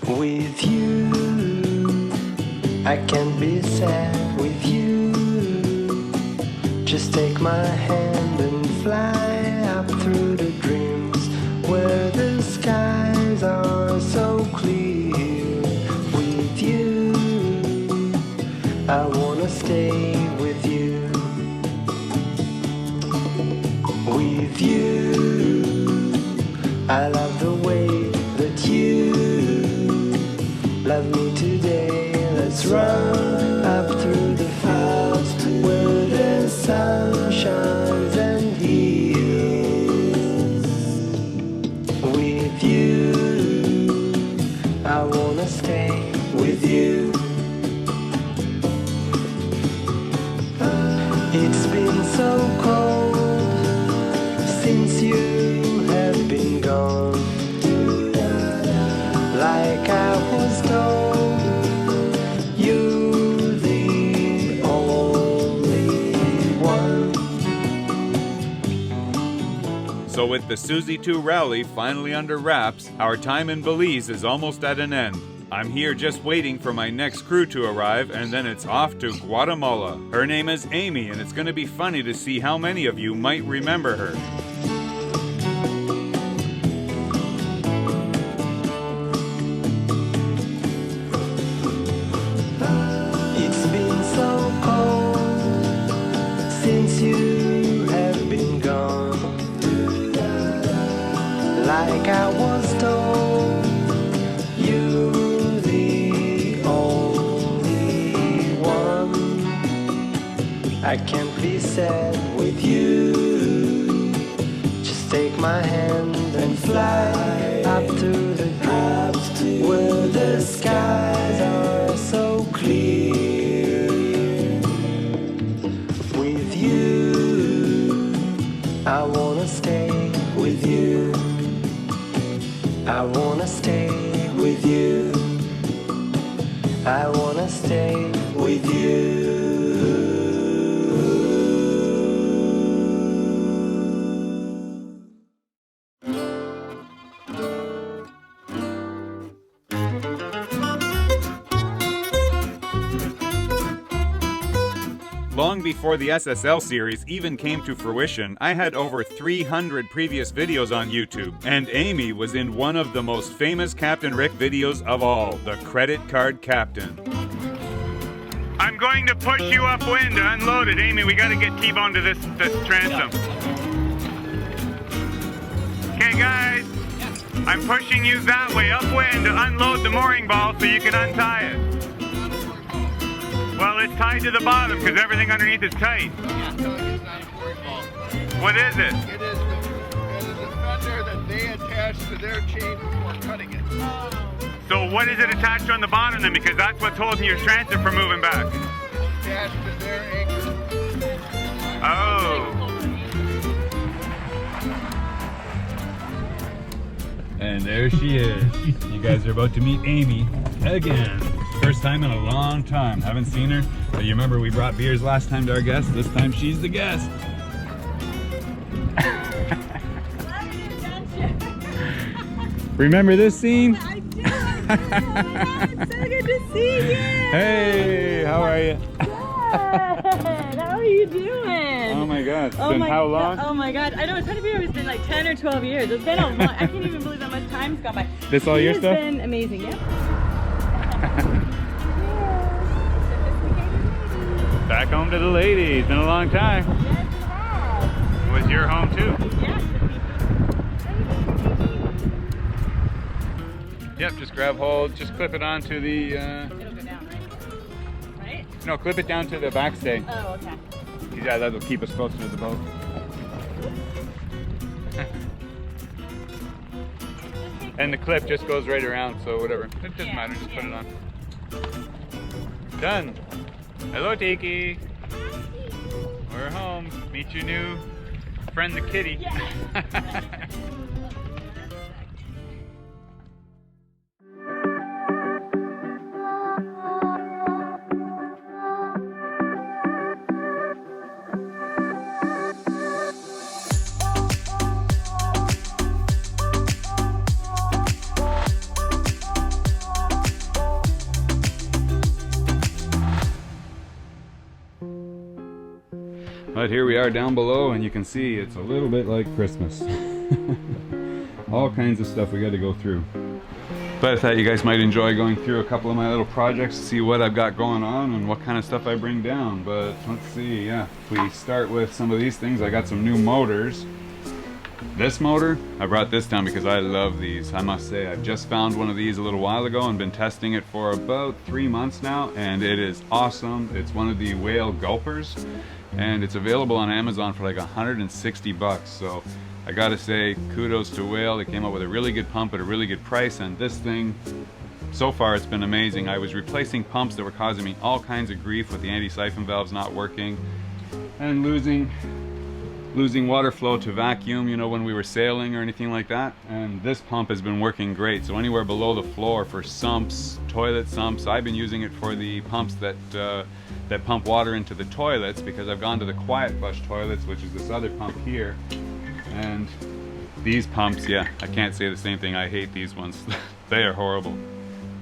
With you, I can't be sad with you. Just take my hand and fly up through the dreams where the skies are so clear. With you, I wanna stay with you. With you, I love the way that you love me today. Let's run up through the fields where the sun shines and heals. With you, I wanna stay with you. It's been so cold since you have been gone. Like I was told, you're the only one. So with the Susie 2 rally finally under wraps, our time in Belize is almost at an end. I'm here just waiting for my next crew to arrive, and then it's off to Guatemala. Her name is Amy, and it's going to be funny to see how many of you might remember her. It's been so cold since you have been gone. Like I was told, you're the only one. I can't be sad with you. Just take my hand and fly up through the clouds where the skies are so clear. With you, I wanna stay with you. I wanna stay with you. I wanna stay with you. Long before the SSL series even came to fruition, I had over 300 previous videos on YouTube, and Amy was in one of the most famous Captain Rick videos of all, the Credit Card Captain. I'm going to push you upwind to unload it. Amy, we gotta get T-Bone to this transom. Okay guys, I'm pushing you that way upwind to unload the mooring ball so you can untie it. Well, it's tied to the bottom because everything underneath is tight. Yeah, so it's not a mooring ball. What is it? It is a fender that they attach to their chain before cutting it. So what is it attached on the bottom then? Because that's what's holding your transit from moving back. It's attached to their anchor. Oh. And there she is. You guys are about to meet Amy again. First time in a long time. Haven't seen her, but you remember we brought beers last time to our guest. This time she's the guest. Remember this scene? I do. It's so good to see you. Hey, how are you? Good. How are you doing? Oh my God. It's Oh been my how long? Oh my God. I know it's hard to believe it's been like 10 or 12 years. It's been a long. I can't even believe how much time's gone by. This all your stuff? It's been amazing. Yep. Back home to the ladies. Been a long time. Yes, it has. Was your home too? Yes. Yep, just grab hold, just clip it onto the, It'll go down, right? Right? no, clip it down to the backstay. Oh, okay. Yeah, that'll keep us closer to the boat. And the clip just goes right around, so whatever. It doesn't matter, just put it on. Done. Hello, Tiki. We're home. Meet your new friend, the kitty. Yeah. But here we are down below, and you can see it's a little bit like Christmas. All kinds of stuff we got to go through. But I thought you guys might enjoy going through a couple of my little projects to see what I've got going on and what kind of stuff I bring down. But let's see, yeah. If we start with some of these things, I got some new motors. This motor, I brought this down because I love these. I must say, I've just found one of these a little while ago and been testing it for about 3 months now, and it is awesome. It's one of the Whale gulpers, and it's available on Amazon for like 160 bucks. So I gotta say, kudos to Whale. They came up with a really good pump at a really good price, and this thing, so far it's been amazing. I was replacing pumps that were causing me all kinds of grief with the anti-siphon valves not working and losing water flow to vacuum, you know, when we were sailing or anything like that. And this pump has been working great. So anywhere below the floor for sumps, toilet sumps, I've been using it for the pumps that that pump water into the toilets, because I've gone to the quiet flush toilets, which is this other pump here. And these pumps, yeah, I can't say the same thing. I hate these ones. They are horrible.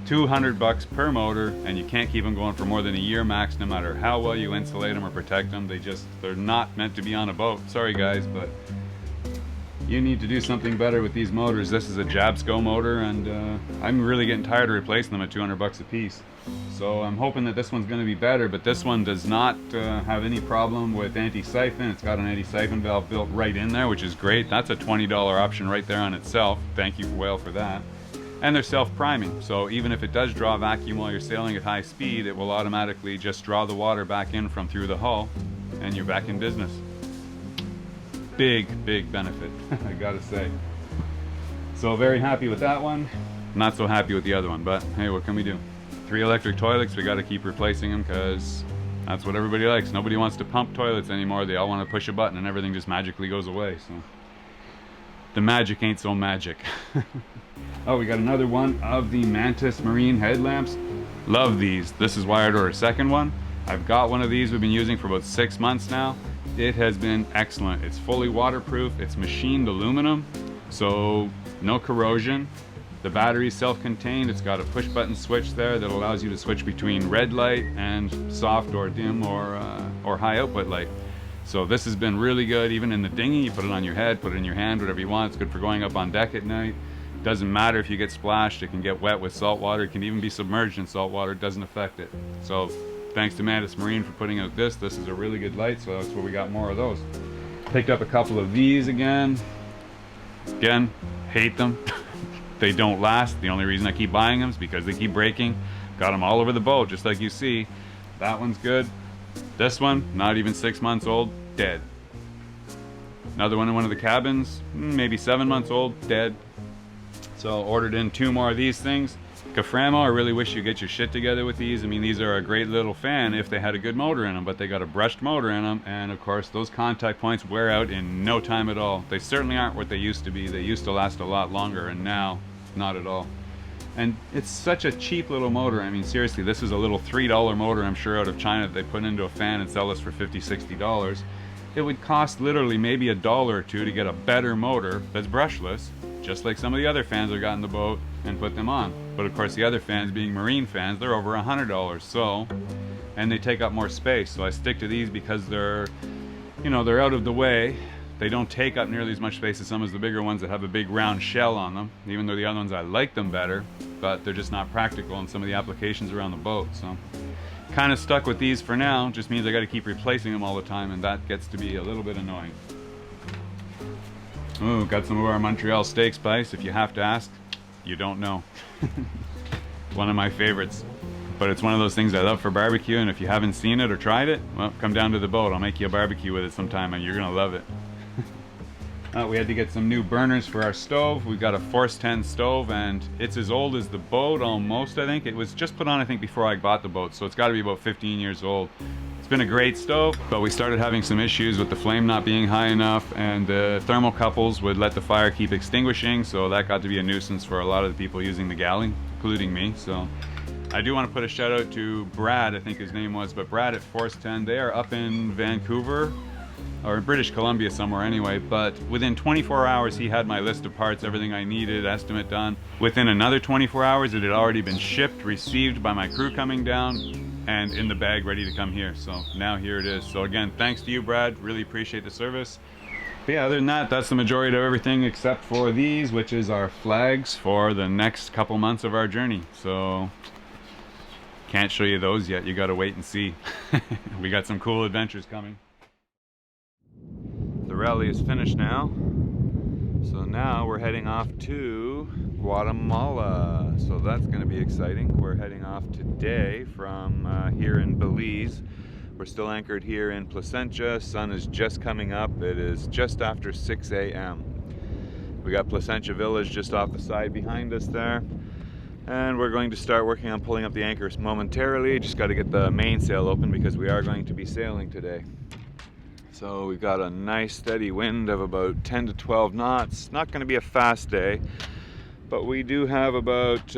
200 bucks per motor, and you can't keep them going for more than a year max, no matter how well you insulate them or protect them. They're not meant to be on a boat. Sorry guys, but you need to do something better with these motors. This is a Jabsco motor, and I'm really getting tired of replacing them at 200 bucks a piece. So I'm hoping that this one's going to be better, but this one does not have any problem with anti-siphon. It's got an anti-siphon valve built right in there, which is great. That's a $20 option right there on itself. Thank you, Whale, for that. And they're self-priming, so even if it does draw vacuum while you're sailing at high speed, it will automatically just draw the water back in from through the hull, and you're back in business. Big benefit, I gotta say. So very happy with that one. Not so happy with the other one, but hey, what can we do? 3 electric toilets, we gotta keep replacing them because that's what everybody likes. Nobody wants to pump toilets anymore. They all want to push a button and everything just magically goes away. So the magic ain't so magic. Oh, we got another one of the Mantis marine headlamps. Love these. This is why I'd order a second one. I've got one of these we've been using for about 6 months now. It has been excellent. It's fully waterproof. It's machined aluminum, so no corrosion. The battery's self-contained. It's got a push button switch there that allows you to switch between red light and soft or dim or high output light. So this has been really good. Even in the dinghy, you put it on your head, put it in your hand, whatever you want. It's good for going up on deck at night. Doesn't matter if you get splashed. It can get wet with salt water. It can even be submerged in salt water. It doesn't affect it. So thanks to Mantis Marine for putting out this. This is a really good light, so that's where we got more of those. Picked up a couple of these again. Again, hate them. They don't last. The only reason I keep buying them is because they keep breaking. Got them all over the boat, just like you see. That one's good. This one, not even 6 months old, dead. Another one in one of the cabins, maybe 7 months old, dead. So ordered in 2 more of these things. Caframo, I really wish you get your shit together with these. I mean, these are a great little fan if they had a good motor in them, but they got a brushed motor in them, and of course those contact points wear out in no time at all. They certainly aren't what they used to be. They used to last a lot longer, and now not at all. And it's such a cheap little motor. I mean, seriously, this is a little $3 motor, I'm sure, out of China that they put into a fan and sell us for $50, $60. It would cost literally maybe $1 or $2 to get a better motor that's brushless, just like some of the other fans I got in the boat, and put them on. But of course the other fans, being marine fans, they're over $100. So, and they take up more space. So I stick to these because they're, you know, they're out of the way. They don't take up nearly as much space as some of the bigger ones that have a big round shell on them. Even though the other ones, I like them better, but they're just not practical in some of the applications around the boat. So kind of stuck with these for now. Just means I got to keep replacing them all the time, and that gets to be a little bit annoying. Ooh, got some of our Montreal steak spice. If you have to ask, you don't know. One of my favorites. But it's one of those things I love for barbecue, and if you haven't seen it or tried it, well, come down to the boat. I'll make you a barbecue with it sometime, and you're gonna love it. We had to get some new burners for our stove. We've got a Force 10 stove, and it's as old as the boat almost, I think. It was just put on, I think, before I bought the boat, so it's got to be about 15 years old. It's been a great stove, but we started having some issues with the flame not being high enough, and the thermocouples would let the fire keep extinguishing, so that got to be a nuisance for a lot of the people using the galley, including me. So I do want to put a shout out to Brad, I think his name was, but Brad at Force 10, they are up in Vancouver, or British Columbia somewhere anyway, but within 24 hours he had my list of parts, everything I needed, estimate done. Within another 24 hours it had already been shipped, received by my crew coming down. and in the bag ready to come here. So now here it is. So again, thanks to you, Brad. Really appreciate the service. But yeah, other than that, that's the majority of everything except for these, which is our flags for the next couple months of our journey. So can't show you those yet. You got to wait and see. We got some cool adventures coming. The rally is finished now. So now we're heading off to Guatemala. So that's going to be exciting. We're heading off today from here in Belize. We're still anchored here in Placentia. Sun is just coming up. It is just after 6 a.m. We got Placentia Village just off the side behind us there. And we're going to start working on pulling up the anchors momentarily. Just got to get the mainsail open because we are going to be sailing today. So we've got a nice steady wind of about 10 to 12 knots. Not going to be a fast day, but we do have about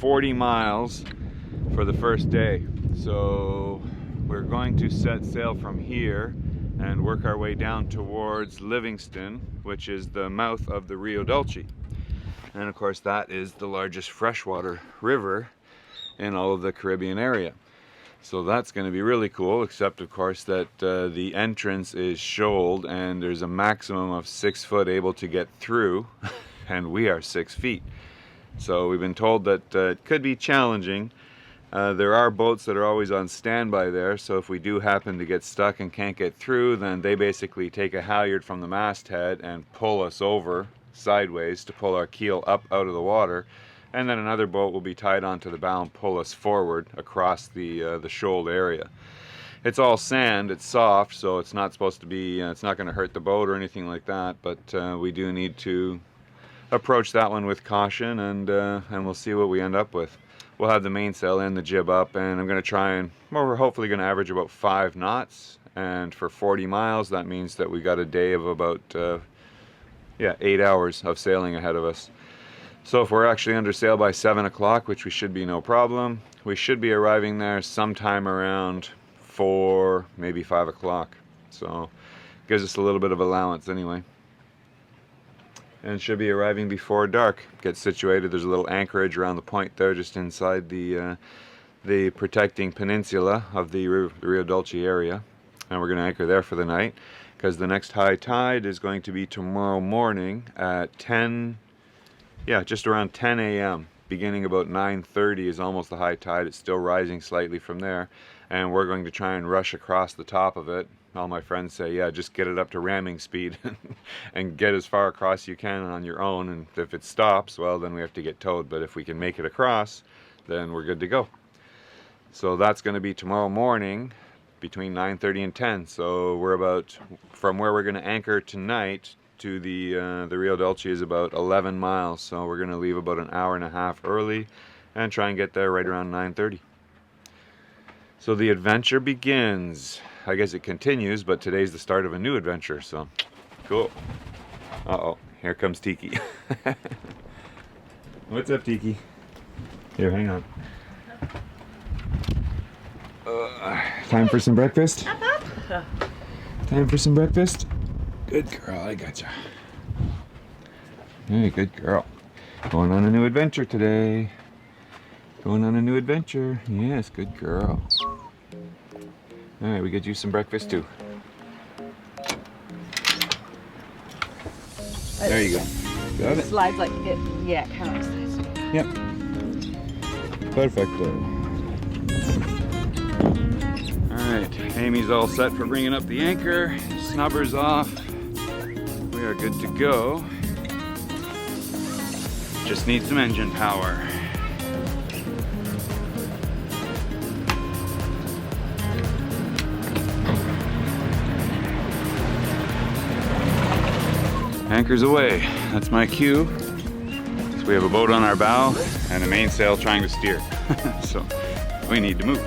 40 miles for the first day. So we're going to set sail from here and work our way down towards Livingston, which is the mouth of the Rio Dulce. And of course that is the largest freshwater river in all of the Caribbean area. So that's going to be really cool, except of course that the entrance is shoaled and there's a maximum of 6 foot able to get through, and we are 6 feet. So we've been told that it could be challenging. There are boats that are always on standby there, so if we do happen to get stuck and can't get through, then they basically take a halyard from the masthead and pull us over sideways to pull our keel up out of the water, and then another boat will be tied onto the bow and pull us forward across the shoaled area. It's all sand, it's soft, so it's not supposed to be, it's not going to hurt the boat or anything like that, but we do need to approach that one with caution, and we'll see what we end up with. We'll have the mainsail and the jib up, and I'm going to try and, well, we're hopefully going to average about 5 knots, and for 40 miles that means that we got a day of about 8 hours of sailing ahead of us. So if we're actually under sail by 7 o'clock, which we should be no problem, we should be arriving there sometime around 4, maybe 5 o'clock. So gives us a little bit of allowance anyway. And should be arriving before dark. Get situated. There's a little anchorage around the point there, just inside the protecting peninsula of the Rio Dulce area, and we're going to anchor there for the night, because the next high tide is going to be tomorrow morning at just around 10 a.m. Beginning about 9:30 is almost the high tide. It's still rising slightly from there, and we're going to try and rush across the top of it. All my friends say, yeah, just get it up to ramming speed and get as far across as you can on your own, and if it stops, well, then we have to get towed, but if we can make it across, then we're good to go. So that's going to be tomorrow morning between 9:30 and 10. So we're about, from where we're going to anchor tonight to the Rio Dulce is about 11 miles, so we're going to leave about an hour and a half early and try and get there right around 9:30. So the adventure begins. I guess it continues, but today's the start of a new adventure, so cool. Uh-oh, here comes Tiki. What's up, Tiki? Here, hang on. Time for some breakfast? Time for some breakfast? Good girl, I gotcha. Hey, good girl. Going on a new adventure today. Going on a new adventure. Yes, good girl. Alright, we get you some breakfast too. There you go. Got it? Slides like it, yeah, kind of slides. Yep. Perfecto. Alright, Amy's all set for bringing up the anchor. Snubber's off. We are good to go. Just need some engine power. Anchor's away. That's my cue. So we have a boat on our bow and a mainsail trying to steer. So we need to move.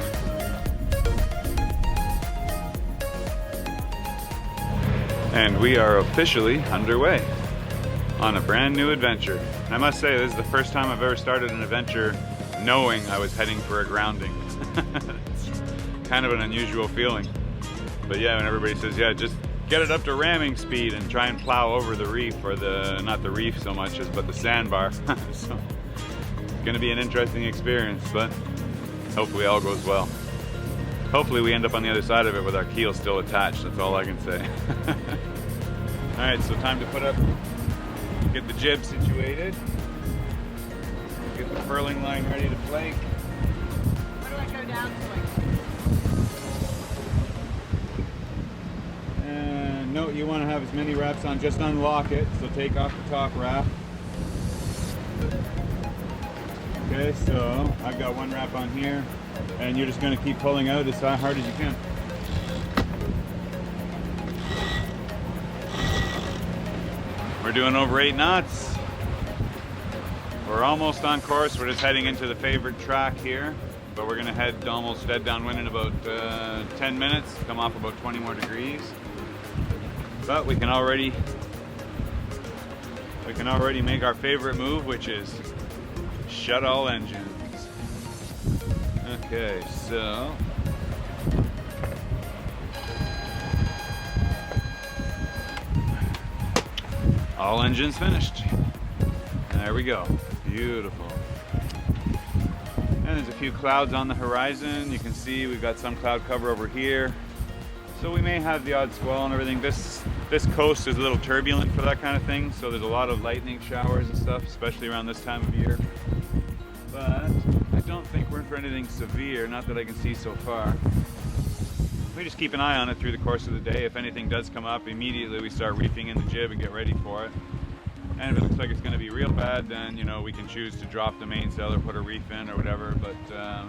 And we are officially underway on a brand new adventure. I must say, this is the first time I've ever started an adventure knowing I was heading for a grounding. It's kind of an unusual feeling. But yeah, when everybody says, yeah, just get it up to ramming speed and try and plow over the reef, or not the reef so much as, but the sandbar. So it's gonna be an interesting experience, but hopefully all goes well. Hopefully we end up on the other side of it with our keel still attached. That's all I can say. All right, so time to put up, get the jib situated, get the furling line ready to flake. Where do I go down to? And note you want to have as many wraps on, just unlock it, so take off the top wrap. Okay, so I've got one wrap on here, and you're just going to keep pulling out as hard as you can. We're doing over 8 knots. We're almost on course. We're just heading into the favorite track here, but we're going to head almost dead downwind in about 10 minutes, come off about 20 more degrees. But we can already make our favorite move, which is shut all engines. Okay, so all engines finished. There we go. Beautiful. And there's a few clouds on the horizon. You can see we've got some cloud cover over here. So we may have the odd squall and everything. This coast is a little turbulent for that kind of thing, so there's a lot of lightning showers and stuff, especially around this time of year. But I don't think we're in for anything severe, not that I can see so far. We just keep an eye on it through the course of the day. If anything does come up, immediately we start reefing in the jib and get ready for it. And if it looks like it's going to be real bad, then you know we can choose to drop the mainsail or put a reef in or whatever. But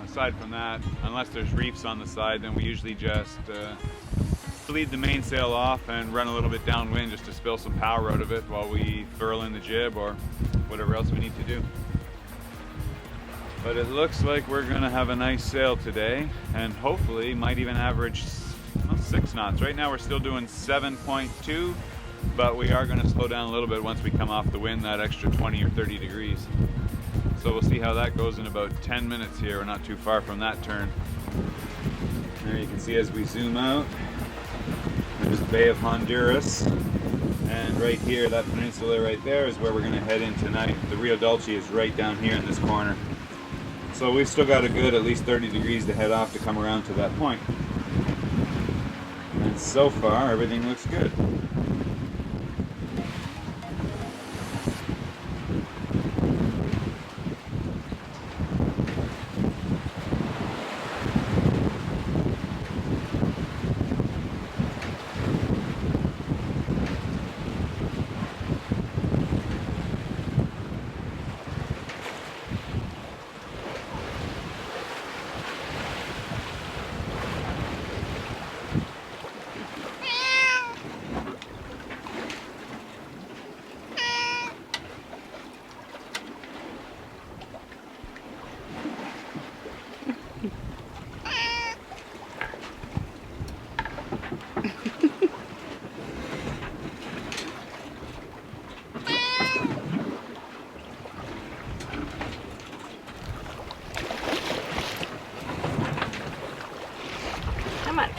aside from that, unless there's reefs on the side, then we usually just bleed the mainsail off and run a little bit downwind just to spill some power out of it while we furl in the jib or whatever else we need to do. But it looks like we're going to have a nice sail today, and hopefully might even average 6 knots. Right now we're still doing 7.2, but we are going to slow down a little bit once we come off the wind, that extra 20 or 30 degrees. So we'll see how that goes in about 10 minutes here. We're not too far from that turn. There you can see as we zoom out, there's the Bay of Honduras. And right here, that peninsula right there is where we're going to head in tonight. The Rio Dulce is right down here in this corner. So we've still got a good at least 30 degrees to head off to come around to that point. And so far, everything looks good.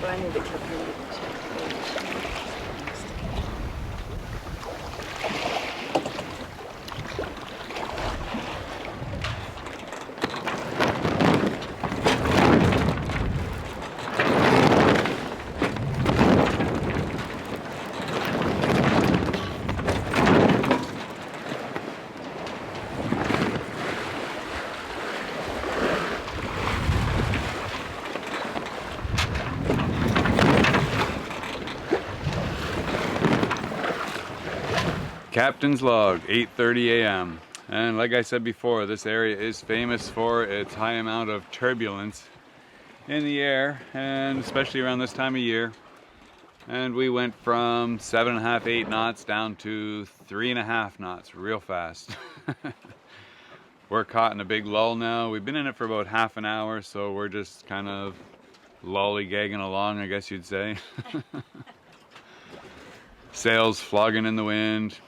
I need to cover it. Captain's log, 8:30 a.m. And like I said before, this area is famous for its high amount of turbulence in the air, and especially around this time of year. And we went from 7.5, 8 knots down to 3.5 knots real fast. We're caught in a big lull now. We've been in it for about half an hour, so we're just kind of lollygagging along, I guess you'd say. Sails flogging in the wind.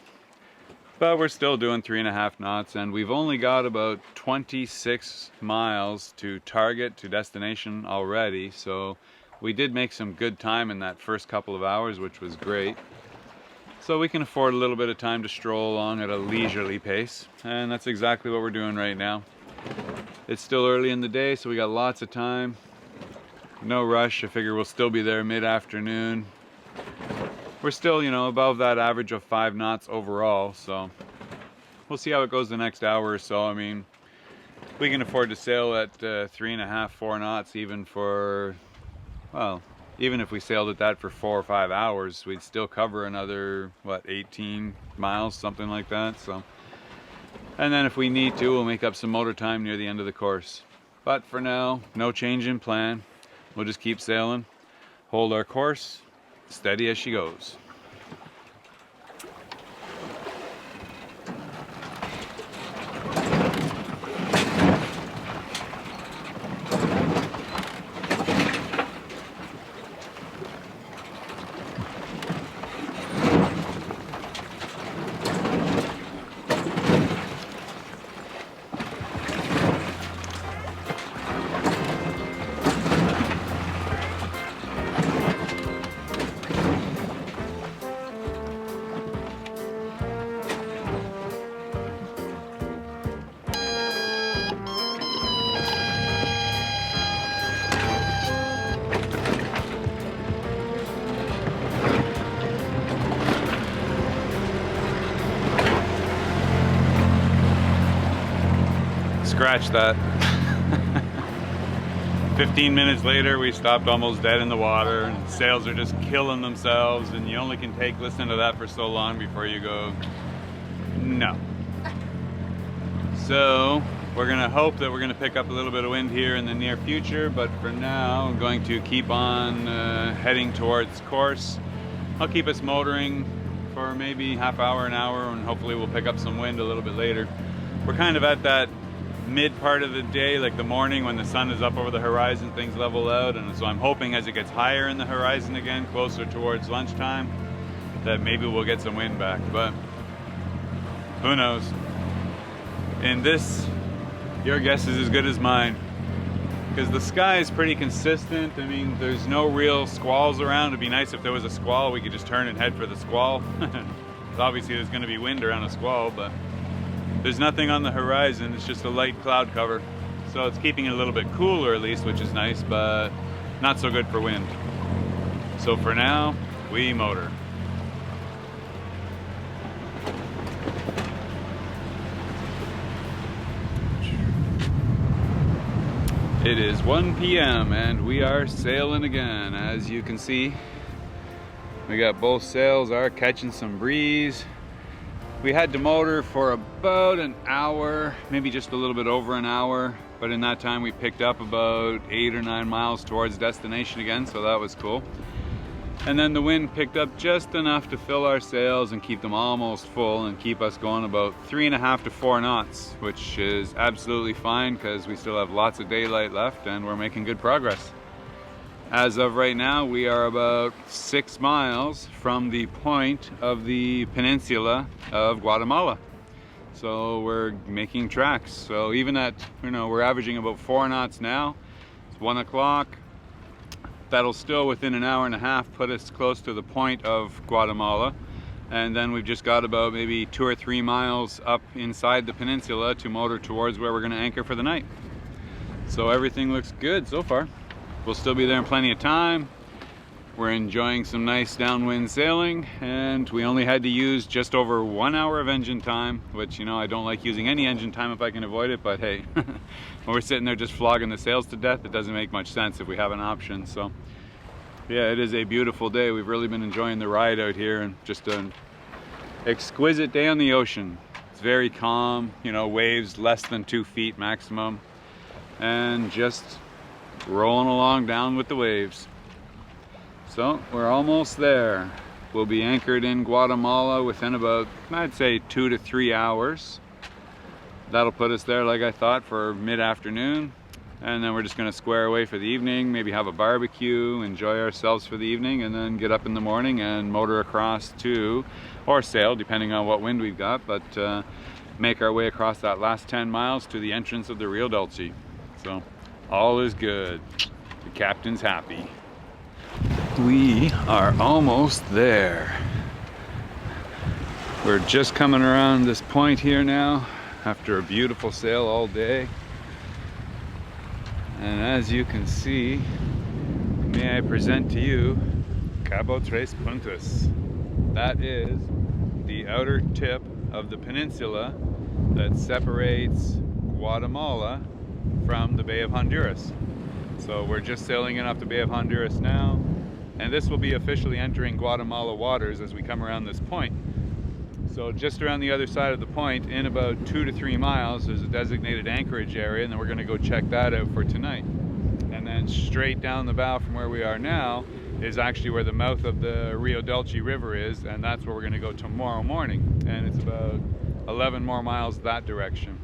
But we're still doing 3.5 knots, and we've only got about 26 miles to target, to destination already. So we did make some good time in that first couple of hours, which was great. So we can afford a little bit of time to stroll along at a leisurely pace, and that's exactly what we're doing right now. It's still early in the day, so we got lots of time. no rush. I figure we'll still be there mid-afternoon. We're still, you know, above that average of 5 knots overall, so we'll see how it goes the next hour or so. I mean, we can afford to sail at 3.5, 4 knots even for, well, even if we sailed at that for 4 or 5 hours, we'd still cover another, what, 18 miles, something like that. So, and then if we need to, we'll make up some motor time near the end of the course. But for now, no change in plan. We'll just keep sailing, hold our course, steady as she goes. Scratch that. 15 minutes later, we stopped almost dead in the water, and sails are just killing themselves, and you only can take listen to that for so long before you go, no. So we're gonna hope that we're gonna pick up a little bit of wind here in the near future, but for now I'm going to keep on heading towards course. I'll keep us motoring for maybe half hour, an hour, and hopefully we'll pick up some wind a little bit later. We're kind of at that mid part of the day, like the morning when the sun is up over the horizon, things level out, and so I'm hoping as it gets higher in the horizon again, closer towards lunchtime, that maybe we'll get some wind back, but who knows. In this, your guess is as good as mine, because the sky is pretty consistent. I mean, there's no real squalls around. It'd be nice if there was a squall, we could just turn and head for the squall. Obviously there's going to be wind around a squall, but there's nothing on the horizon. It's just a light cloud cover, so it's keeping it a little bit cooler at least, which is nice, but not so good for wind. So for now, we motor. It is 1 p.m. and we are sailing again. As you can see, we got both sails are catching some breeze. We had to motor for about an hour, maybe just a little bit over an hour, but in that time we picked up about 8 or 9 miles towards destination again, so that was cool. And then the wind picked up just enough to fill our sails and keep them almost full and keep us going about 3.5 to 4 knots, which is absolutely fine because we still have lots of daylight left and we're making good progress. As of right now, we are about 6 miles from the point of the peninsula of Guatemala. So we're making tracks. So even at, we're averaging about 4 knots now. It's 1 o'clock. That'll still, within an hour and a half, put us close to the point of Guatemala. And then we've just got about maybe 2 or 3 miles up inside the peninsula to motor towards where we're gonna anchor for the night. So everything looks good so far. We'll still be there in plenty of time. We're enjoying some nice downwind sailing, and we only had to use just over 1 hour of engine time, which, I don't like using any engine time if I can avoid it, but hey, when we're sitting there just flogging the sails to death, it doesn't make much sense if we have an option. So yeah, it is a beautiful day. We've really been enjoying the ride out here, and just an exquisite day on the ocean. It's very calm, waves less than 2 feet maximum, and just rolling along down with the waves. So we're almost there. We'll be anchored in Guatemala within about, I'd say, 2 to 3 hours. That'll put us there, like I thought, for mid-afternoon, and then we're just going to square away for the evening, maybe have a barbecue, enjoy ourselves for the evening, and then get up in the morning and motor across to, or sail depending on what wind we've got, but make our way across that last 10 miles to the entrance of the Rio Dulce. So all is good. The captain's happy. We are almost there. We're just coming around this point here now after a beautiful sail all day. And as you can see, May I present to you Cabo Tres Puntos. That is the outer tip of the peninsula that separates Guatemala from the Bay of Honduras. So we're just sailing in off the Bay of Honduras now, and this will be officially entering Guatemala waters as we come around this point. So just around the other side of the point, in about 2 to 3 miles, there's a designated anchorage area, and then we're going to go check that out for tonight. And then straight down the bow from where we are now is actually where the mouth of the Rio Dulce River is, and that's where we're going to go tomorrow morning. And it's about 11 more miles that direction.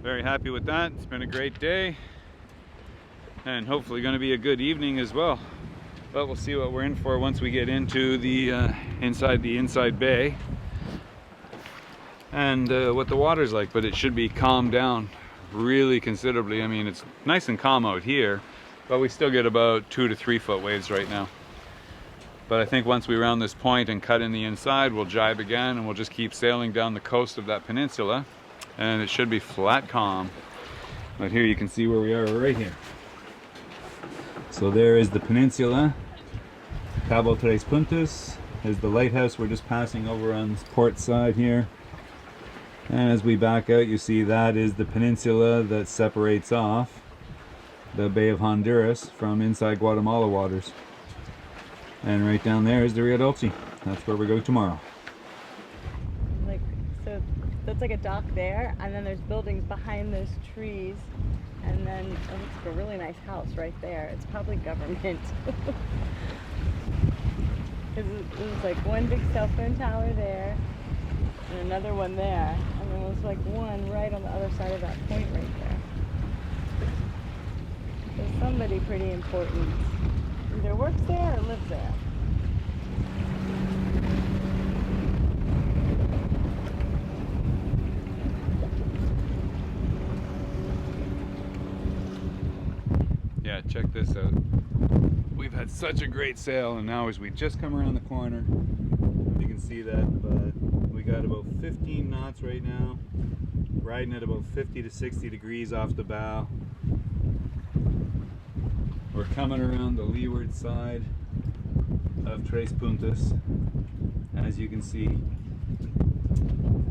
Very happy with that. It's been a great day, and hopefully going to be a good evening as well. But we'll see what we're in for once we get into the inside bay. And what the water's like, but it should be calmed down really considerably. I mean, it's nice and calm out here, but we still get about 2 to 3 foot waves right now. But I think once we round this point and cut in the inside, we'll jibe again, and we'll just keep sailing down the coast of that peninsula, and it should be flat calm. But here you can see where we are right here. So there is the peninsula. Cabo Tres Puntos is the lighthouse we're just passing over on this port side here. And as we back out, you see that is the peninsula that separates off the Bay of Honduras from inside Guatemala waters. And right down there is the Rio Dulce. That's where we go tomorrow. Like, so that's like a dock there, and then there's buildings behind those trees, and then it looks like a really nice house right there. It's probably government. It was like one big cell phone tower there, and another one there, and there was like one right on the other side of that point right there. There's somebody pretty important either works there or lives there. Yeah, check this out. We've had such a great sail, and now as we just come around the corner, you can see that, but we got about 15 knots right now, riding at about 50 to 60 degrees off the bow. We're coming around the leeward side of Tres Puntos, as you can see.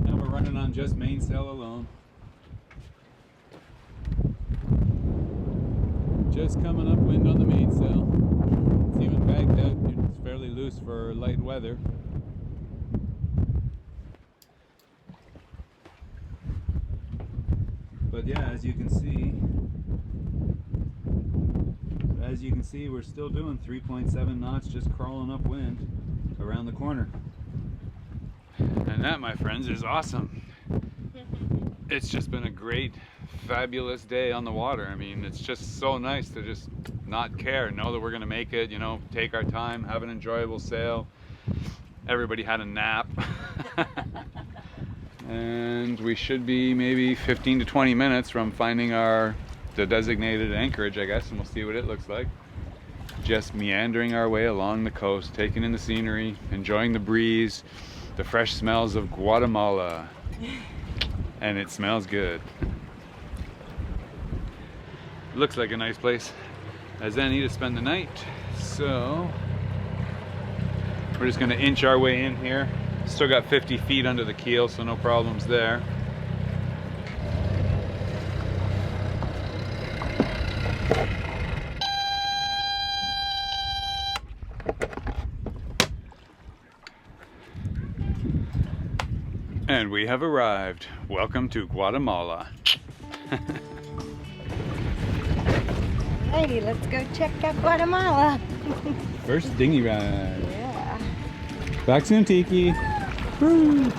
And we're running on just mainsail alone. Just coming upwind on the mainsail. It's even bagged out. It's fairly loose for light weather. But yeah, as you can see, we're still doing 3.7 knots, just crawling upwind around the corner. And that, my friends, is awesome. It's just been a great, fabulous day on the water. I mean, it's just so nice to just not care, know that we're gonna make it, you know, take our time, have an enjoyable sail. Everybody had a nap. And we should be maybe 15 to 20 minutes from finding the designated anchorage, I guess, and we'll see what it looks like. Just meandering our way along the coast, taking in the scenery, enjoying the breeze, the fresh smells of Guatemala. And it smells good. Looks like a nice place as any to spend the night. So we're just gonna inch our way in here. Still got 50 feet under the keel, so no problems there. And we have arrived. Welcome to Guatemala. Alrighty, let's go check out Guatemala. First dinghy ride. Yeah. Back soon, Tiki. Woo.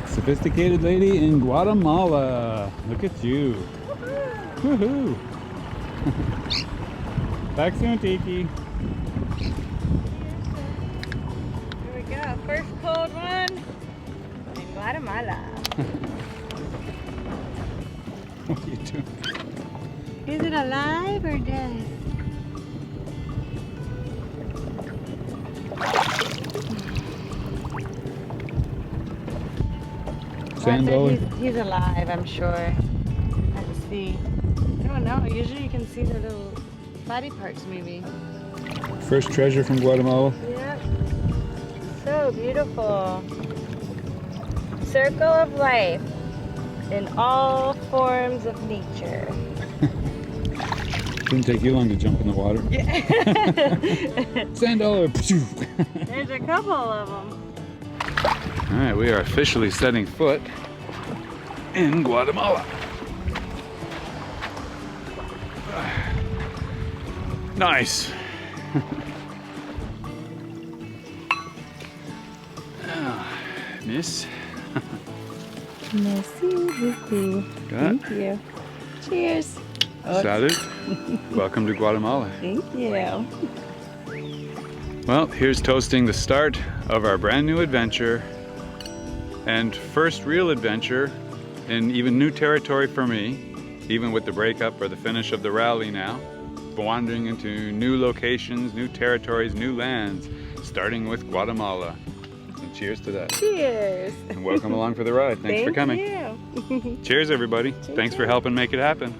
Sophisticated lady in Guatemala. Look at you. Woohoo. Back soon, Tiki. Here we go. First cold one in Guatemala. What are you doing? Is it alive or dead? He's alive, I'm sure. I can see. I don't know. Usually you can see the little body parts maybe. First treasure from Guatemala. Yep. So beautiful. Circle of life in all forms of nature. Didn't take you long to jump in the water. Yeah. Sand dollar. There's a couple of them. All right, we are officially setting foot in Guatemala. Nice. Miss. Merci beaucoup. Got Thank you. Cheers. Salud. Welcome to Guatemala. Thank you. Well, here's toasting the start of our brand new adventure and first real adventure in even new territory for me, even with the breakup or the finish of the rally now. Wandering into new locations, new territories, new lands, starting with Guatemala. And cheers to that. Cheers. And welcome along for the ride. Thanks for coming. Thank you. Cheers, everybody. Thanks for helping make it happen.